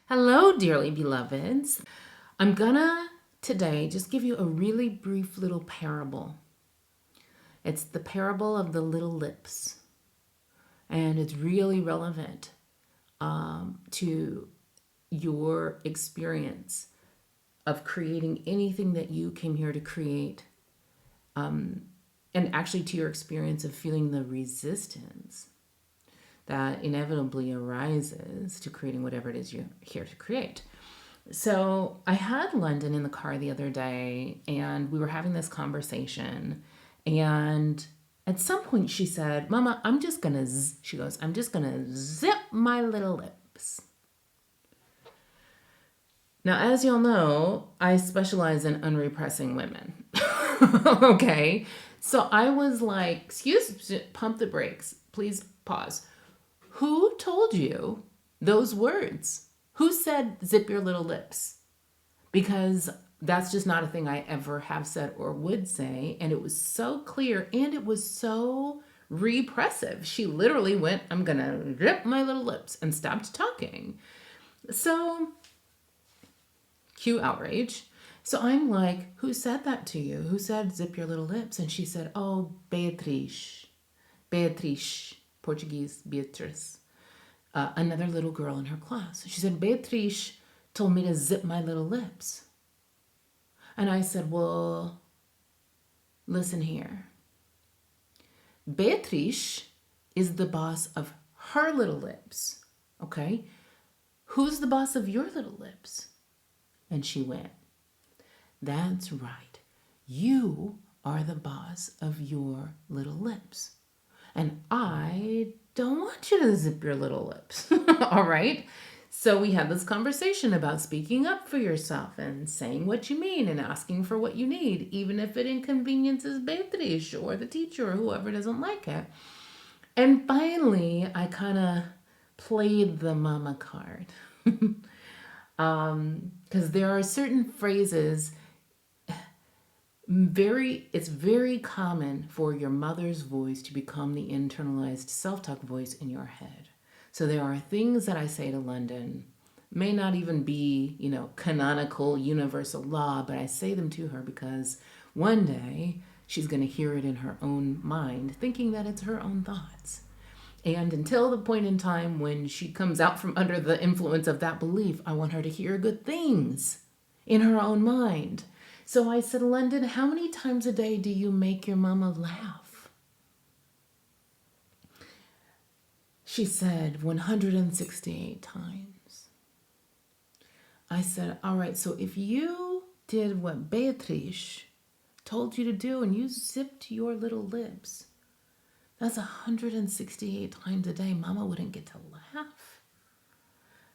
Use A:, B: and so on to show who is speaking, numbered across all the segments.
A: Hello, dearly beloveds. I'm gonna today just give you a really brief little parable. It's the parable of the little lips, and it's really relevant to your experience of creating anything that you came here to create, and actually to your experience of feeling the resistance that inevitably arises to creating whatever it is you're here to create. So I had London in the car the other day, and we were having this conversation. And at some point, she said, "Mama, she goes, I'm just gonna zip my little lips." Now, as you'll know, I specialize in unrepressing women. Okay. So I was like, "Excuse, pump the brakes. Please pause. Who told you those words? Who said zip your little lips?" Because that's just not a thing I ever have said or would say. And it was so clear and it was so repressive. She literally went, "I'm going to zip my little lips," and stopped talking. So, cue outrage. So I'm like, "Who said that to you? Who said zip your little lips?" And she said, "Oh, Beatriz. Beatriz, Portuguese, Beatriz." Another little girl in her class. She said, "Beatriz told me to zip my little lips." And I said, "Well, listen here. Beatriz is the boss of her little lips, okay? Who's the boss of your little lips?" And she went, "That's right. You are the boss of your little lips. And I don't want you to zip your little lips." All right. So we had this conversation about speaking up for yourself and saying what you mean and asking for what you need, even if it inconveniences Beatriz or the teacher or whoever doesn't like it. And finally, I kind of played the mama card. Because there are certain phrases, it's very common for your mother's voice to become the internalized self-talk voice in your head. So there are things that I say to London, may not even be, canonical universal law, but I say them to her because one day she's going to hear it in her own mind, thinking that it's her own thoughts. And until the point in time when she comes out from under the influence of that belief, I want her to hear good things in her own mind. So I said, "London, how many times a day do you make your mama laugh?" She said, 168 times. I said, "All right, so if you did what Beatriz told you to do and you zipped your little lips, that's 168 times a day. Mama wouldn't get to laugh."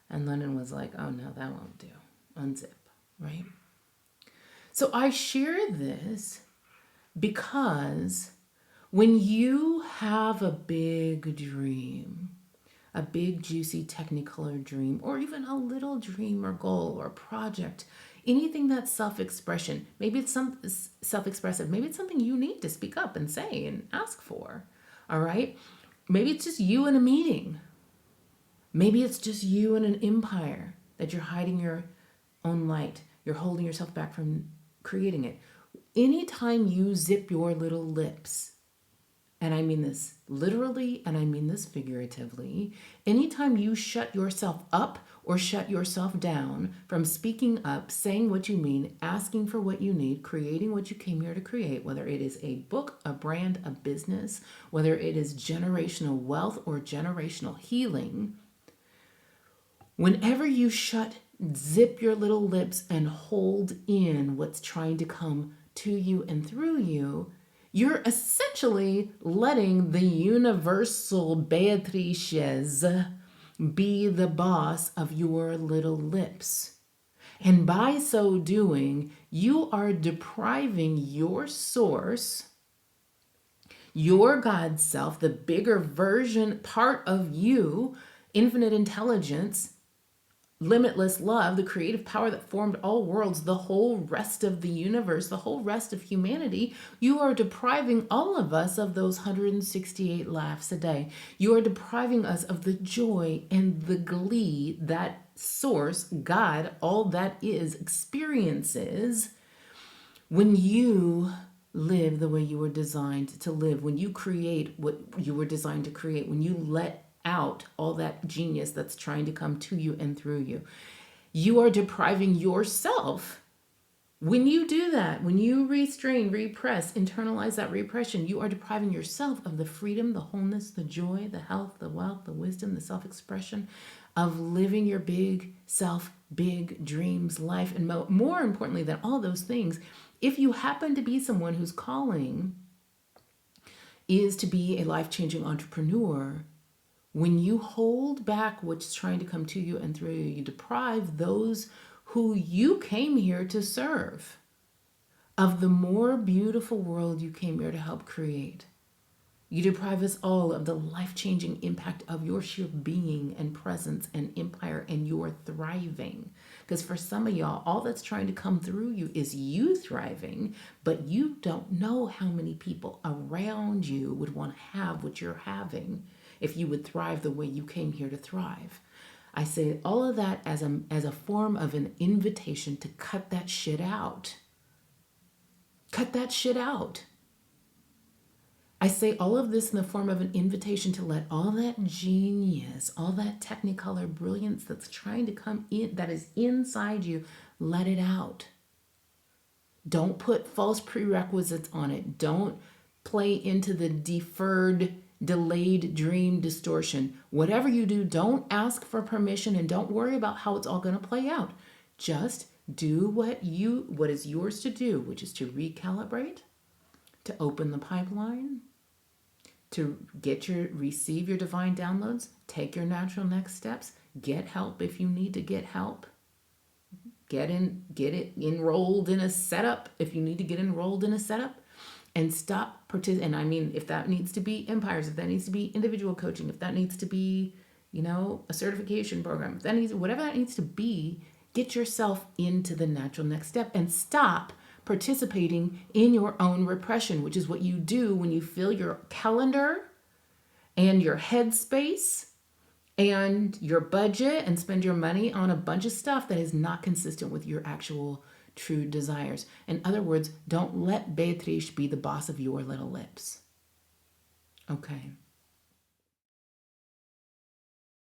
A: And London was like, "Oh no, that won't do. Unzip," right? So I share this because when you have a big dream, a big, juicy, technicolor dream, or even a little dream or goal or project, anything that's self-expression, maybe it's some self-expressive, maybe it's something you need to speak up and say and ask for, all right? Maybe it's just you in a meeting. Maybe it's just you in an empire that you're hiding your own light. You're holding yourself back from creating it. Anytime you zip your little lips, and I mean this literally and I mean this figuratively, anytime you shut yourself up or shut yourself down from speaking up, saying what you mean, asking for what you need, creating what you came here to create, whether it is a book, a brand, a business, whether it is generational wealth or generational healing, whenever you zip your little lips and hold in what's trying to come to you and through you, you're essentially letting the universal Beatrices be the boss of your little lips. And by so doing, you are depriving your source, your God self, the bigger version part of you, infinite intelligence, limitless love, the creative power that formed all worlds, the whole rest of the universe, the whole rest of humanity, you are depriving all of us of those 168 laughs a day. You are depriving us of the joy and the glee that source, God, all that is, experiences when you live the way you were designed to live, when you create what you were designed to create, when you let out all that genius that's trying to come to you and through you. You are depriving yourself. When you do that, when you restrain, repress, internalize that repression, you are depriving yourself of the freedom, the wholeness, the joy, the health, the wealth, the wisdom, the self expression of living your big self, big dreams, life. And more importantly than all those things, if you happen to be someone whose calling is to be a life changing entrepreneur, when you hold back what's trying to come to you and through you, you deprive those who you came here to serve of the more beautiful world you came here to help create. You deprive us all of the life-changing impact of your sheer being and presence and empire and your thriving. Because for some of y'all, all that's trying to come through you is you thriving, but you don't know how many people around you would want to have what you're having if you would thrive the way you came here to thrive. I say all of that as a form of an invitation to cut that shit out. Cut that shit out. I say all of this in the form of an invitation to let all that genius, all that technicolor brilliance that's trying to come in, that is inside you, let it out. Don't put false prerequisites on it. Don't play into the deferred, delayed dream distortion. Whatever you do, don't ask for permission and don't worry about how it's all going to play out. Just do what is yours to do, which is to recalibrate, to open the pipeline, to receive your divine downloads, take your natural next steps, get help if you need to get help. Get it enrolled in a setup if you need to get enrolled in a setup, and stop participating. And I mean, if that needs to be empires, if that needs to be individual coaching, if that needs to be, a certification program, if that needs, whatever that needs to be, get yourself into the natural next step and stop participating in your own repression, which is what you do when you fill your calendar and your headspace and your budget and spend your money on a bunch of stuff that is not consistent with your actual true desires. In other words, don't let Beatrice be the boss of your little lips. Okay.